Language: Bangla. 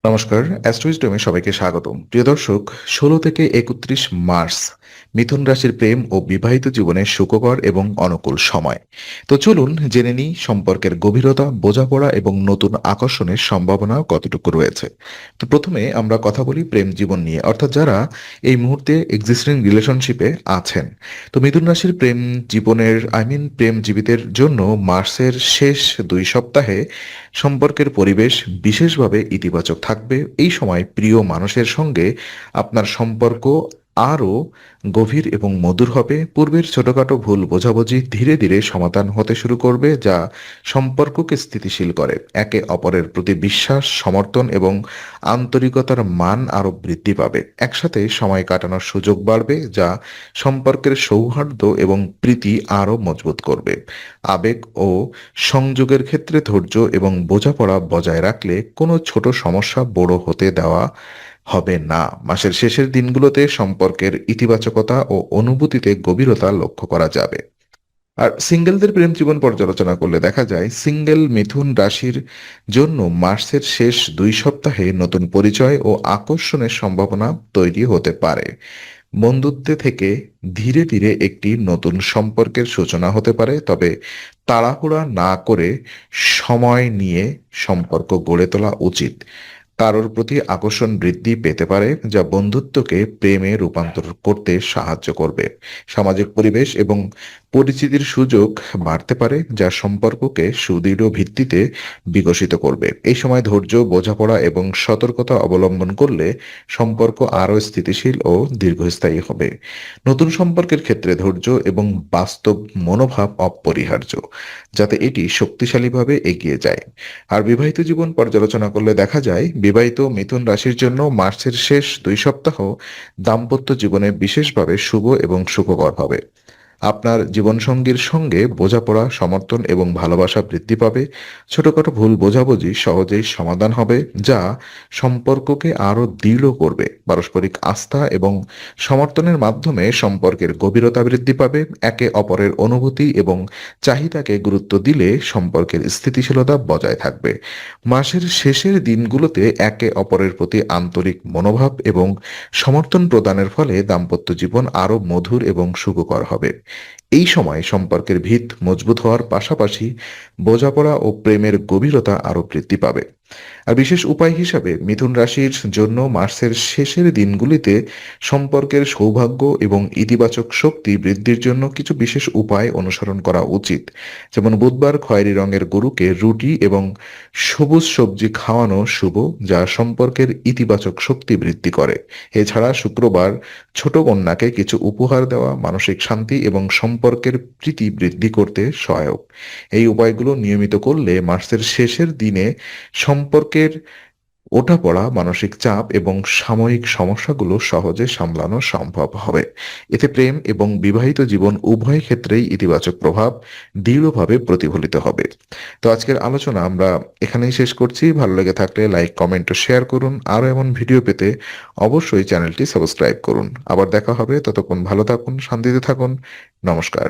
নমস্কার, অ্যাস্ট্রোইজডমে সবাইকে স্বাগতম। প্রিয় দর্শক, ১৬ থেকে ৩১ মার্চ মিথুন রাশির প্রেম ও বিবাহিত জীবনের সুখকর এবং অনুকূল সময়। তো চলুন জেনে নিই সম্পর্কের গভীরতা, বোঝাপড়া এবং নতুন আকর্ষণের সম্ভাবনা কতটুকু রয়েছে। তো প্রথমে আমরা কথা বলি প্রেম জীবন নিয়ে, অর্থাৎ যারা এই মুহূর্তে এক্সিস্টিং রিলেশনশিপে আছেন। তো মিথুন রাশির প্রেমজীবীদের জন্য মার্চের শেষ ২ সপ্তাহে সম্পর্কের পরিবেশ বিশেষভাবে ইতিবাচক থাকবে। এই সময় প্রিয় মানুষের সঙ্গে আপনার সম্পর্ক আরও গভীর এবং মধুর হবে। পূর্বের ছোটখাটো ভুল বোঝাবুঝি ধীরে ধীরে সমাধান হতে শুরু করবে, যা সম্পর্ককে স্থিতিশীল করে। একে অপরের প্রতি বিশ্বাস, সমর্থন এবং আন্তরিকতার মান আরও বৃদ্ধি পাবে। একসাথে সময় কাটানোর সুযোগ বাড়বে, যা সম্পর্কের সৌহার্দ্য এবং প্রীতি আরও মজবুত করবে। আবেগ ও সংযোগের ক্ষেত্রে ধৈর্য এবং বোঝাপড়া বজায় রাখলে কোনো ছোট সমস্যা বড় হতে দেওয়া হবে না। মাসের শেষের দিনগুলোতে সম্পর্কের ইতিবাচকতা ও অনুভূতিতে গভীরতা লক্ষ্য করা যাবে। আর সিঙ্গেলদের প্রেম জীবন পর্যালোচনা করলে দেখা যায়, সিঙ্গেল মিথুন রাশির জন্য মার্চের শেষ ২ সপ্তাহে নতুন পরিচয় ও আকর্ষণের সম্ভাবনা তৈরি হতে পারে। বন্ধুত্বে থেকে ধীরে ধীরে একটি নতুন সম্পর্কের সূচনা হতে পারে, তবে তাড়াহুড়া না করে সময় নিয়ে সম্পর্ক গড়ে তোলা উচিত। কারোর প্রতি আকর্ষণ বৃদ্ধি পেতে পারে, যা বন্ধুত্বকে প্রেমে রূপান্তর করতে সাহায্য করবে। সামাজিক পরিবেশ এবং পরিচিতির সুযোগ বাড়তে পারে, যা সম্পর্ককে সুদৃঢ় ভিত্তিতে বিকশিত করবে। এই সময় ধৈর্য, বোঝাপড়া এবং সতর্কতা অবলম্বন করলে সম্পর্ক আরও স্থিতিশীল ও দীর্ঘস্থায়ী হবে। নতুন সম্পর্কের ক্ষেত্রে ধৈর্য এবং বাস্তব মনোভাব অপরিহার্য, যাতে এটি শক্তিশালীভাবে এগিয়ে যায়। আর বিবাহিত জীবন পর্যালোচনা করলে দেখা যায়, বিবাহিত মিথুন রাশির জন্য মার্চের শেষ ২ সপ্তাহ দাম্পত্য জীবনে বিশেষভাবে শুভ এবং সুখকর হবে। আপনার জীবনসঙ্গীর সঙ্গে বোঝাপড়া, সমর্থন এবং ভালোবাসা বৃদ্ধি পাবে। ছোটখাটো ভুল বোঝাবুঝি সহজেই সমাধান হবে, যা সম্পর্ককে আরও দৃঢ় করবে। পারস্পরিক আস্থা এবং সমর্থনের মাধ্যমে সম্পর্কের গভীরতা বৃদ্ধি পাবে। একে অপরের অনুভূতি এবং চাহিদাকে গুরুত্ব দিলে সম্পর্কের স্থিতিশীলতা বজায় থাকবে। মাসের শেষের দিনগুলোতে একে অপরের প্রতি আন্তরিক মনোভাব এবং সমর্থন প্রদানের ফলে দাম্পত্য জীবন আরও মধুর এবং সুখকর হবে। এই সময় সম্পর্কের ভিত মজবুত হওয়ার পাশাপাশি বোঝাপড়া ও প্রেমের গভীরতা আরও বৃদ্ধি পাবে। আর বিশেষ উপায় হিসাবে মিথুন রাশির জন্য মার্চের শেষের দিনগুলিতে সম্পর্কের সৌভাগ্য এবং ইতিবাচক শক্তি বৃদ্ধির জন্য কিছু বিশেষ উপায় অনুসরণ করা উচিত। যেমন বুধবার খয়েরি রঙের গরুকে রুটি এবং সবুজ সবজি খাওয়ানো শুভ, যা সম্পর্কের ইতিবাচক শক্তি বৃদ্ধি করে। এছাড়া শুক্রবার ছোট কন্যাকে কিছু উপহার দেওয়া মানসিক শান্তি এবং সম্পর্কের প্রীতি বৃদ্ধি করতে সহায়ক। এই উপায়গুলো নিয়মিত করলে মার্চের শেষের দিনে সম্পর্কের ওঠাপড়া, মানসিক চাপ এবং সাময়িক সমস্যাগুলো সহজে সামলানো সম্ভব হবে। এতে প্রেম এবং বিবাহিত জীবন উভয় ক্ষেত্রেই ইতিবাচক প্রভাব দৃঢ়ভাবে প্রতিফলিত হবে। তো আজকের আলোচনা আমরা এখানেই শেষ করছি। ভালো লেগে থাকলে লাইক, কমেন্ট ও শেয়ার করুন। আরও এমন ভিডিও পেতে অবশ্যই চ্যানেলটি সাবস্ক্রাইব করুন। আবার দেখা হবে, ততক্ষণ ভালো থাকুন, শান্তিতে থাকুন। নমস্কার।